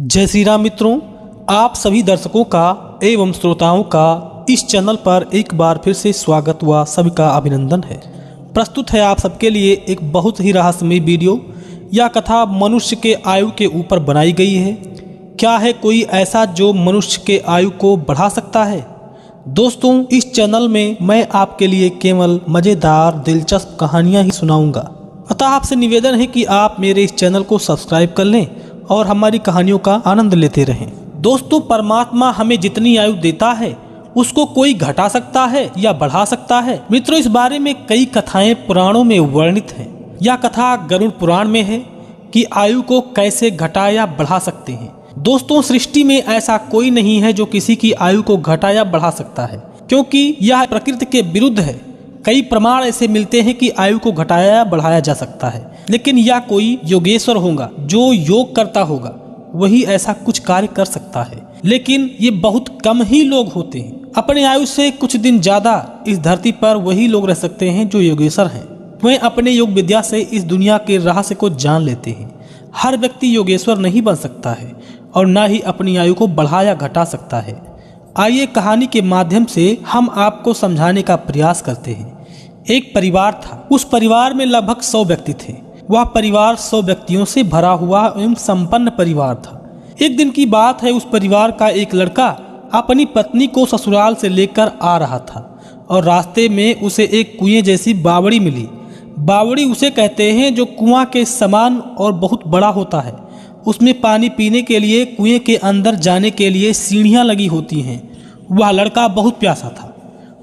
जय श्री राम मित्रों, आप सभी दर्शकों का एवं श्रोताओं का इस चैनल पर एक बार फिर से स्वागत व सभी का अभिनंदन है। प्रस्तुत है आप सबके लिए एक बहुत ही रहस्यमय वीडियो। यह कथा मनुष्य के आयु के ऊपर बनाई गई है। क्या है कोई ऐसा जो मनुष्य के आयु को बढ़ा सकता है? दोस्तों, इस चैनल में मैं आपके लिए केवल मज़ेदार दिलचस्प कहानियाँ ही सुनाऊँगा। अतः आपसे निवेदन है कि आप मेरे इस चैनल को सब्सक्राइब कर लें और हमारी कहानियों का आनंद लेते रहें। दोस्तों, परमात्मा हमें जितनी आयु देता है उसको कोई घटा सकता है या बढ़ा सकता है? मित्रों, इस बारे में कई कथाएं पुराणों में वर्णित हैं। यह कथा गरुड़ पुराण में है कि आयु को कैसे घटा या बढ़ा सकते हैं। दोस्तों, सृष्टि में ऐसा कोई नहीं है जो किसी की आयु को घटा या बढ़ा सकता है, क्योंकि यह प्रकृति के विरुद्ध है। कई प्रमाण ऐसे मिलते हैं कि आयु को घटाया या बढ़ाया जा सकता है, लेकिन यह कोई योगेश्वर होगा जो योग करता होगा, वही ऐसा कुछ कार्य कर सकता है। लेकिन ये बहुत कम ही लोग होते हैं। अपने आयु से कुछ दिन ज्यादा इस धरती पर वही लोग रह सकते हैं जो योगेश्वर हैं। वे अपने योग विद्या से इस दुनिया के रहस्य को जान लेते हैं। हर व्यक्ति योगेश्वर नहीं बन सकता है और न ही अपनी आयु को बढ़ा या घटा सकता है। आइए कहानी के माध्यम से हम आपको समझाने का प्रयास करते हैं। एक परिवार था। उस परिवार में लगभग 100 व्यक्ति थे। वह परिवार 100 व्यक्तियों से भरा हुआ एवं संपन्न परिवार था। एक दिन की बात है, उस परिवार का एक लड़का अपनी पत्नी को ससुराल से लेकर आ रहा था और रास्ते में उसे एक कुएं जैसी बावड़ी मिली। बावड़ी उसे कहते हैं जो कुआं के समान और बहुत बड़ा होता है। उसमें पानी पीने के लिए कुएं के अंदर जाने के लिए सीढ़ियां लगी होती हैं। वह लड़का बहुत प्यासा था।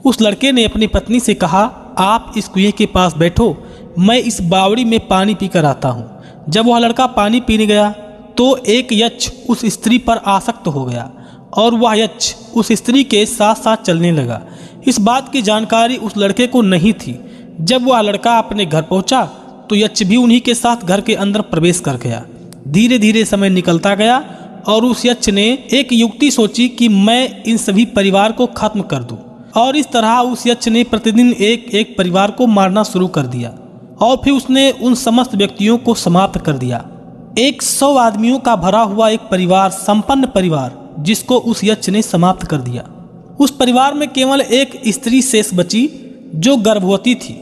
उस लड़के ने अपनी पत्नी से कहा, आप इस कुएं के पास बैठो, मैं इस बावड़ी में पानी पीकर आता हूँ। जब वह लड़का पानी पीने गया तो एक यक्ष उस स्त्री पर आसक्त हो गया और वह यक्ष उस स्त्री के साथ साथ चलने लगा। इस बात की जानकारी उस लड़के को नहीं थी। जब वह लड़का अपने घर पहुँचा तो यक्ष भी उन्हीं के साथ घर के अंदर प्रवेश कर गया। धीरे धीरे समय निकलता गया और उस यक्ष ने एक युक्ति सोची कि मैं इन सभी परिवार को खत्म कर दूं। और इस तरह उस यक्ष ने प्रतिदिन एक एक परिवार को मारना शुरू कर दिया और फिर उसने उन समस्त व्यक्तियों को समाप्त कर दिया। एक 100 आदमियों का भरा हुआ एक परिवार, संपन्न परिवार, जिसको उस यक्ष ने समाप्त कर दिया। उस परिवार में केवल एक स्त्री शेष बची जो गर्भवती थी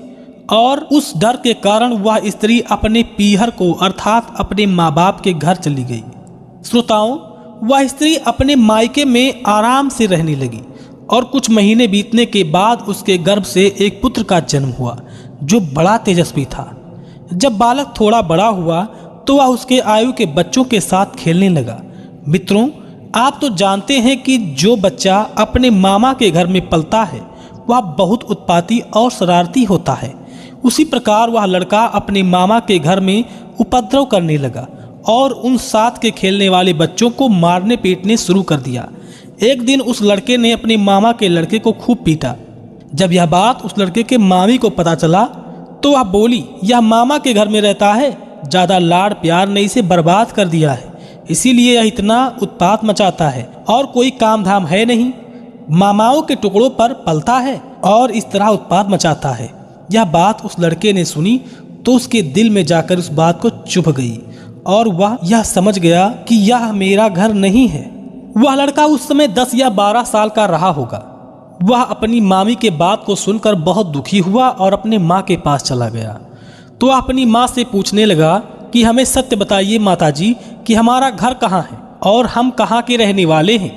और उस डर के कारण वह स्त्री अपने पीहर को अर्थात अपने माँ बाप के घर चली गई। श्रोताओं, वह स्त्री अपने मायके में आराम से रहने लगी और कुछ महीने बीतने के बाद उसके गर्भ से एक पुत्र का जन्म हुआ जो बड़ा तेजस्वी था। जब बालक थोड़ा बड़ा हुआ तो वह उसके आयु के बच्चों के साथ खेलने लगा। मित्रों, आप तो जानते हैं कि जो बच्चा अपने मामा के घर में पलता है वह बहुत उत्पाती और शरारती होता है। उसी प्रकार वह लड़का अपने मामा के घर में उपद्रव करने लगा और उन साथ के खेलने वाले बच्चों को मारने पीटने शुरू कर दिया। एक दिन उस लड़के ने अपने मामा के लड़के को खूब पीटा। जब यह बात उस लड़के के मामी को पता चला तो वह बोली, यह मामा के घर में रहता है, ज़्यादा लाड़ प्यार ने इसे बर्बाद कर दिया है, इसीलिए यह इतना उत्पात मचाता है और कोई काम धाम है नहीं। मामाओं के टुकड़ों पर पलता है और इस तरह उत्पात मचाता है। यह बात उस लड़के ने सुनी तो उसके दिल में जाकर उस बात को चुभ गई और वह यह समझ गया कि यह मेरा घर नहीं है। वह लड़का उस समय 10 या 12 साल का रहा होगा। वह अपनी मामी के बात को सुनकर बहुत दुखी हुआ और अपने माँ के पास चला गया। तो वह अपनी माँ से पूछने लगा कि हमें सत्य बताइए माताजी कि हमारा घर कहाँ है और हम कहाँ के रहने वाले हैं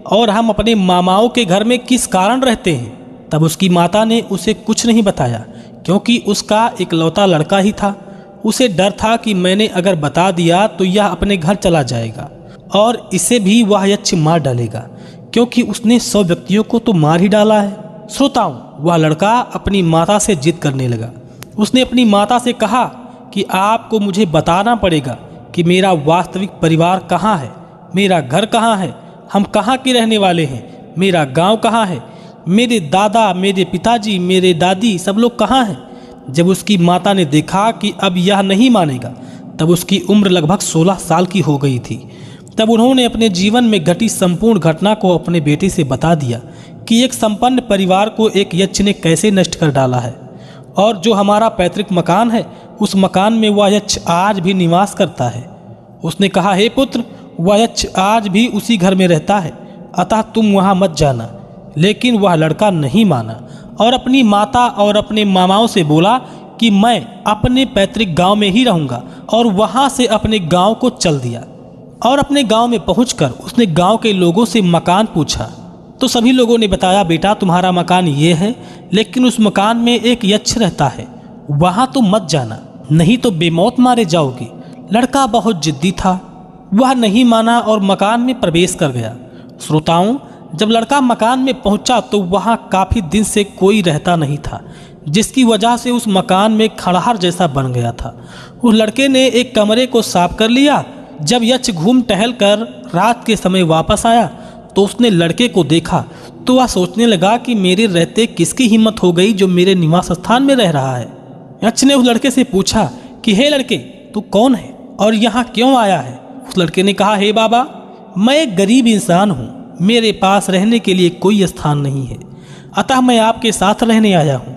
और हम अपने मामाओं के घर में किस कारण रहते हैं। तब उसकी माता ने उसे कुछ नहीं बताया, क्योंकि उसका इकलौता लड़का ही था। उसे डर था कि मैंने अगर बता दिया तो यह अपने घर चला जाएगा और इसे भी वह यक्ष मार डालेगा, क्योंकि उसने 100 व्यक्तियों को तो मार ही डाला है। श्रोताओं, वह लड़का अपनी माता से जिद करने लगा। उसने अपनी माता से कहा कि आपको मुझे बताना पड़ेगा कि मेरा वास्तविक परिवार कहाँ है, मेरा घर कहाँ है, हम कहाँ के रहने वाले हैं, मेरा गांव कहाँ है, मेरे दादा, मेरे पिताजी, मेरे दादी सब लोग कहाँ हैं। जब उसकी माता ने देखा कि अब यह नहीं मानेगा, तब उसकी उम्र लगभग 16 साल की हो गई थी। तब उन्होंने अपने जीवन में घटी संपूर्ण घटना को अपने बेटे से बता दिया कि एक संपन्न परिवार को एक यक्ष ने कैसे नष्ट कर डाला है और जो हमारा पैतृक मकान है उस मकान में वह यक्ष आज भी निवास करता है। उसने कहा, हे पुत्र, वह यक्ष आज भी उसी घर में रहता है, अतः तुम वहाँ मत जाना। लेकिन वह लड़का नहीं माना और अपनी माता और अपने मामाओं से बोला कि मैं अपने पैतृक गांव में ही रहूँगा, और वहाँ से अपने गांव को चल दिया। और अपने गांव में पहुंचकर उसने गांव के लोगों से मकान पूछा, तो सभी लोगों ने बताया, बेटा तुम्हारा मकान ये है, लेकिन उस मकान में एक यक्ष रहता है, वहाँ तो मत जाना, नहीं तो बेमौत मारे जाओगे। लड़का बहुत जिद्दी था, वह नहीं माना और मकान में प्रवेश कर गया। श्रोताओं, जब लड़का मकान में पहुंचा तो वहाँ काफ़ी दिन से कोई रहता नहीं था, जिसकी वजह से उस मकान में खड़हर जैसा बन गया था। उस लड़के ने एक कमरे को साफ कर लिया। जब यक्ष घूम टहल कर रात के समय वापस आया तो उसने लड़के को देखा, तो वह सोचने लगा कि मेरे रहते किसकी हिम्मत हो गई जो मेरे निवास स्थान में रह रहा है। यक्ष ने उस लड़के से पूछा कि हे लड़के, तू कौन है और यहाँ क्यों आया है? उस लड़के ने कहा, हे बाबा, मैं एक गरीब इंसान हूँ, मेरे पास रहने के लिए कोई स्थान नहीं है, अतः मैं आपके साथ रहने आया हूँ।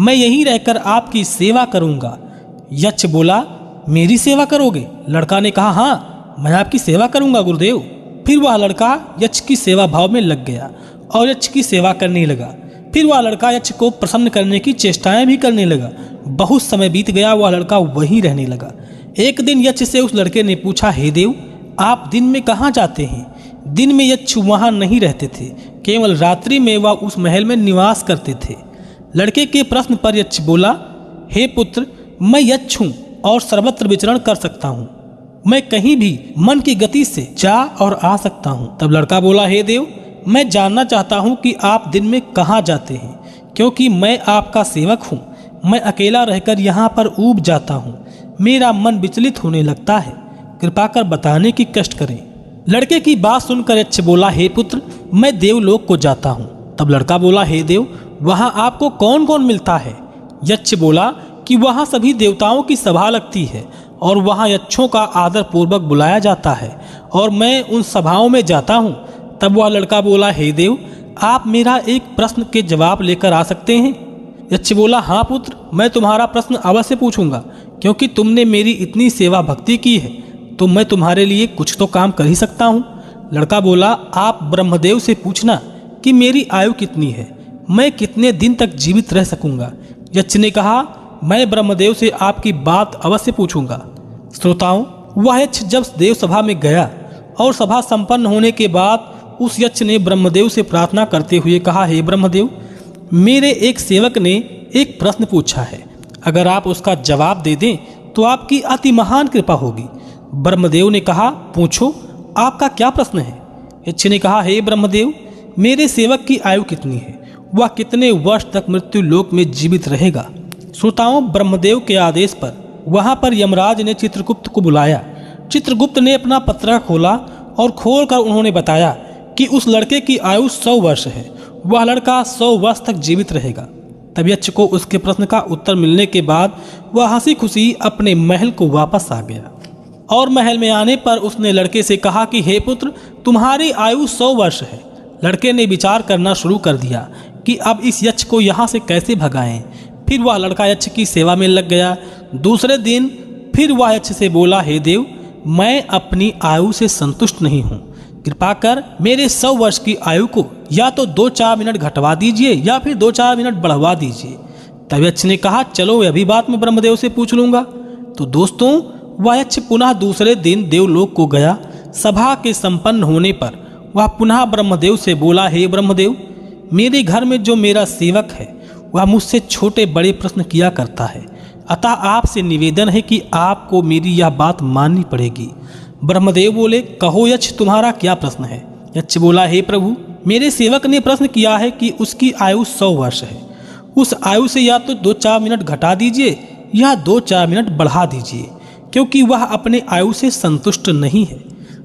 मैं यहीं रहकर आपकी सेवा करूँगा। यक्ष बोला, मेरी सेवा करोगे? लड़का ने कहा, हाँ, मैं आपकी सेवा करूँगा गुरुदेव। फिर वह लड़का यक्ष की सेवा भाव में लग गया और यक्ष की सेवा करने लगा। फिर वह लड़का यक्ष को प्रसन्न करने की चेष्टाएं भी करने लगा। बहुत समय बीत गया, वह लड़का वहीं रहने लगा। एक दिन यक्ष से उस लड़के ने पूछा, हे देव, आप दिन में कहाँ जाते हैं? दिन में यक्ष वहाँ नहीं रहते थे, केवल रात्रि में वह उस महल में निवास करते थे। लड़के के प्रश्न पर यक्ष बोला, हे पुत्र, मैं यक्ष हूँ और सर्वत्र विचरण कर सकता हूँ, मैं कहीं भी मन की गति से जा और आ सकता हूँ। तब लड़का बोला, हे देव, मैं जानना चाहता हूँ कि आप दिन में कहाँ जाते हैं, क्योंकि मैं आपका सेवक हूँ। मैं अकेला रहकर यहाँ पर ऊब जाता हूँ, मेरा मन विचलित होने लगता है, कृपा कर बताने की कष्ट करें। लड़के की बात सुनकर यक्ष बोला, हे पुत्र, मैं देवलोक को जाता हूँ। तब लड़का बोला, हे देव, वहाँ आपको कौन कौन मिलता है? यक्ष बोला कि वहाँ सभी देवताओं की सभा लगती है और वहाँ यक्षों का आदर पूर्वक बुलाया जाता है और मैं उन सभाओं में जाता हूँ। तब वह लड़का बोला, हे देव, आप मेरा एक प्रश्न के जवाब लेकर आ सकते हैं? यक्ष बोला, हाँ पुत्र, मैं तुम्हारा प्रश्न अवश्य पूछूंगा, क्योंकि तुमने मेरी इतनी सेवा भक्ति की है तो मैं तुम्हारे लिए कुछ तो काम कर ही सकता हूँ। लड़का बोला, आप ब्रह्मदेव से पूछना कि मेरी आयु कितनी है, मैं कितने दिन तक जीवित रह सकूंगा। यक्ष ने कहा, मैं ब्रह्मदेव से आपकी बात अवश्य पूछूंगा। श्रोताओं, वह यक्ष जब देव सभा में गया और सभा संपन्न होने के बाद उस यक्ष ने ब्रह्मदेव से प्रार्थना करते हुए कहा, हे ब्रह्मदेव, मेरे एक सेवक ने एक प्रश्न पूछा है, अगर आप उसका जवाब दे दें तो आपकी अति महान कृपा होगी। ब्रह्मदेव ने कहा, पूछो, आपका क्या प्रश्न है? यक्ष ने कहा, हे ब्रह्मदेव, मेरे सेवक की आयु कितनी है, वह कितने वर्ष तक मृत्यु लोक में जीवित रहेगा? श्रोताओं, ब्रह्मदेव के आदेश पर वहां पर यमराज ने चित्रगुप्त को बुलाया। चित्रगुप्त ने अपना पत्रक खोला और खोलकर उन्होंने बताया कि उस लड़के की आयु 100 वर्ष है, वह लड़का 100 वर्ष तक जीवित रहेगा। तब यक्ष को उसके प्रश्न का उत्तर मिलने के बाद वह हंसी खुशी अपने महल को वापस आ गया और महल में आने पर उसने लड़के से कहा कि हे पुत्र, तुम्हारी आयु 100 वर्ष है। लड़के ने विचार करना शुरू कर दिया कि अब इस यक्ष को यहाँ से कैसे भगाएं। फिर वह लड़का यक्ष की सेवा में लग गया। दूसरे दिन फिर वह यक्ष से बोला, हे देव, मैं अपनी आयु से संतुष्ट नहीं हूँ, कृपा कर मेरे 100 वर्ष की आयु को या तो 2-4 मिनट घटवा दीजिए या फिर 2-4 मिनट बढ़वा दीजिए। तब यक्ष ने कहा, चलो अभी बात मैं ब्रह्मदेव से पूछ लूँगा। तो दोस्तों, वह यक्ष पुनः दूसरे दिन देवलोक को गया। सभा के संपन्न होने पर वह पुनः ब्रह्मदेव से बोला, हे ब्रह्मदेव, मेरे घर में जो मेरा सेवक है वह मुझसे छोटे बड़े प्रश्न किया करता है, अतः आपसे निवेदन है कि आपको मेरी यह बात माननी पड़ेगी। ब्रह्मदेव बोले, कहो यक्ष, तुम्हारा क्या प्रश्न है? यक्ष बोला, हे प्रभु, मेरे सेवक ने प्रश्न किया है कि उसकी आयु 100 वर्ष है, उस आयु से या तो 2-4 मिनट घटा दीजिए या 2-4 मिनट बढ़ा दीजिए, क्योंकि वह अपने आयु से संतुष्ट नहीं है।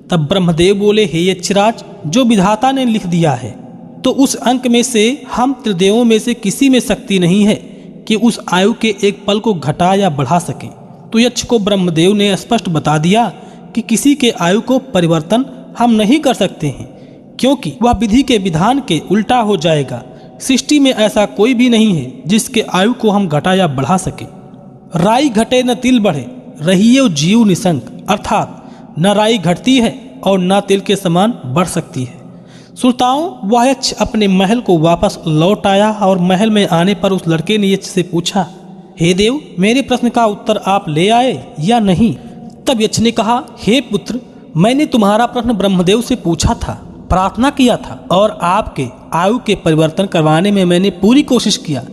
तब ब्रह्मदेव बोले, हे यक्षराज, जो विधाता ने लिख दिया है तो उस अंक में से हम त्रिदेवों में से किसी में शक्ति नहीं है कि उस आयु के एक पल को घटा या बढ़ा सके। तो यक्ष को ब्रह्मदेव ने स्पष्ट बता दिया कि किसी के आयु को परिवर्तन हम नहीं कर सकते हैं, क्योंकि वह विधि के विधान के उल्टा हो जाएगा। सृष्टि में ऐसा कोई भी नहीं है जिसके आयु को हम घटा या बढ़ा सके। राई घटे न तिल बढ़े, रहिए जीव निशंक, अर्थात न राई घटती है और न तिल के समान बढ़ सकती है। श्रोताओं, वह यक्ष अपने महल को वापस लौट आया और महल में आने पर उस लड़के ने यक्ष से पूछा, हे देव, मेरे प्रश्न का उत्तर आप ले आए या नहीं? तब यक्ष ने कहा, हे पुत्र, मैंने तुम्हारा प्रश्न ब्रह्मदेव से पूछा था, प्रार्थना किया था और आपके आयु के परिवर्तन करवाने में मैंने पूरी कोशिश किया,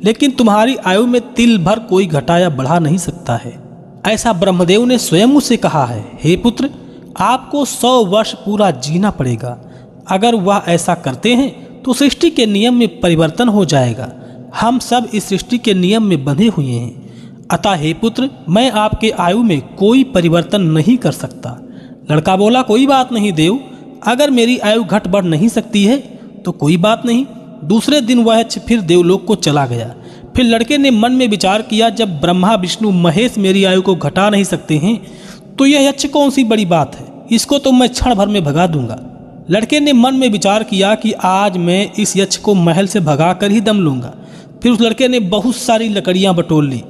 लेकिन तुम्हारी आयु में तिल भर कोई घटा या बढ़ा नहीं सकता है। ऐसा ब्रह्मदेव ने स्वयं मुझसे कहा है। हे पुत्र, आपको 100 वर्ष पूरा जीना पड़ेगा। अगर वह ऐसा करते हैं तो सृष्टि के नियम में परिवर्तन हो जाएगा। हम सब इस सृष्टि के नियम में बंधे हुए हैं। अतः हे पुत्र, मैं आपके आयु में कोई परिवर्तन नहीं कर सकता। लड़का बोला, कोई बात नहीं देव, अगर मेरी आयु घट बढ़ नहीं सकती है तो कोई बात नहीं। दूसरे दिन वह यक्ष फिर देवलोक को चला गया। फिर लड़के ने मन में विचार किया, जब ब्रह्मा विष्णु महेश मेरी आयु को घटा नहीं सकते हैं तो यह यक्ष कौन सी बड़ी बात है, इसको तो मैं क्षण भर में भगा दूंगा। लड़के ने मन में विचार किया कि आज मैं इस यक्ष को महल से भगा कर ही दम लूंगा। फिर उस लड़के ने बहुत सारी लकड़ियां बटोर ली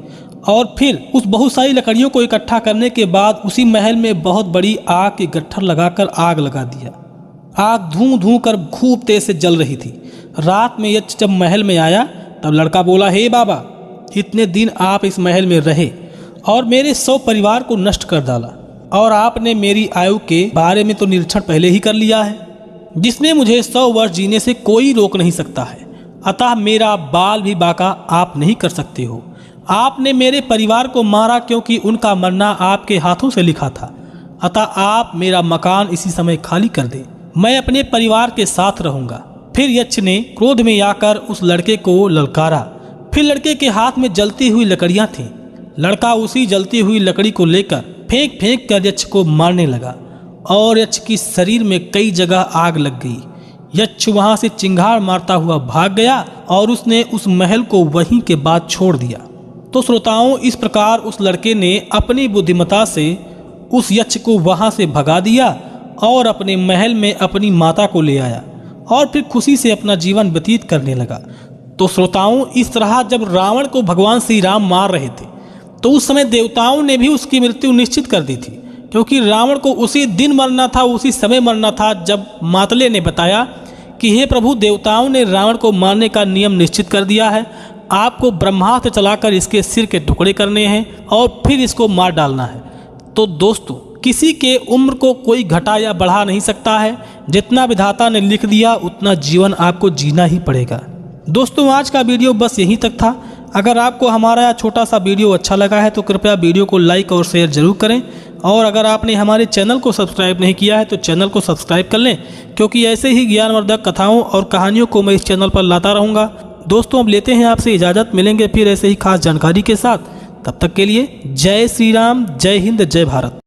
और फिर उस बहुत सारी लकड़ियों को इकट्ठा करने के बाद उसी महल में बहुत बड़ी आग के गट्ठर लगाकर आग लगा दिया। आग धूं धूं कर खूब तेज से जल रही थी। रात में यक्ष जब महल में आया तब लड़का बोला, हे बाबा, इतने दिन आप इस महल में रहे और मेरे 100 परिवार को नष्ट कर डाला, और आपने मेरी आयु के बारे में तो निरीक्षण पहले ही कर लिया है, जिसमें मुझे 100 वर्ष जीने से कोई रोक नहीं सकता है। अतः मेरा बाल भी बाका आप नहीं कर सकते हो। आपने मेरे परिवार को मारा क्योंकि उनका मरना आपके हाथों से लिखा था। अतः आप मेरा मकान इसी समय खाली कर दें, मैं अपने परिवार के साथ रहूंगा। फिर यक्ष ने क्रोध में आकर उस लड़के को ललकारा। फिर लड़के के हाथ में जलती हुई लकड़ियां थीं। लड़का उसी जलती हुई लकड़ी को लेकर फेंक फेंक कर यक्ष को मारने लगा और यक्ष की शरीर में कई जगह आग लग गई। यक्ष वहां से चिंगार मारता हुआ भाग गया और उसने उस महल को वहीं के बाद छोड़ दिया। तो श्रोताओं, इस प्रकार उस लड़के ने अपनी बुद्धिमता से उस यक्ष को वहां से भगा दिया और अपने महल में अपनी माता को ले आया और फिर खुशी से अपना जीवन व्यतीत करने लगा। तो श्रोताओं, इस तरह जब रावण को भगवान श्री राम मार रहे थे तो उस समय देवताओं ने भी उसकी मृत्यु निश्चित कर दी थी, क्योंकि रावण को उसी दिन मरना था, उसी समय मरना था जब मातले ने बताया कि हे प्रभु, देवताओं ने रावण को मारने का नियम निश्चित कर दिया है, आपको ब्रह्मास्त्र चलाकर इसके सिर के टुकड़े करने हैं और फिर इसको मार डालना है। तो दोस्तों, किसी के उम्र को कोई घटा या बढ़ा नहीं सकता है। जितना विधाता ने लिख दिया उतना जीवन आपको जीना ही पड़ेगा। दोस्तों, आज का वीडियो बस यहीं तक था। अगर आपको हमारा छोटा सा वीडियो अच्छा लगा है तो कृपया वीडियो को लाइक और शेयर जरूर करें, और अगर आपने हमारे चैनल को सब्सक्राइब नहीं किया है तो चैनल को सब्सक्राइब कर लें, क्योंकि ऐसे ही ज्ञानवर्धक कथाओं और कहानियों को मैं इस चैनल पर लाता रहूँगा। दोस्तों, अब लेते हैं आपसे इजाज़त, मिलेंगे फिर ऐसे ही खास जानकारी के साथ। तब तक के लिए जय श्री राम, जय हिंद, जय भारत।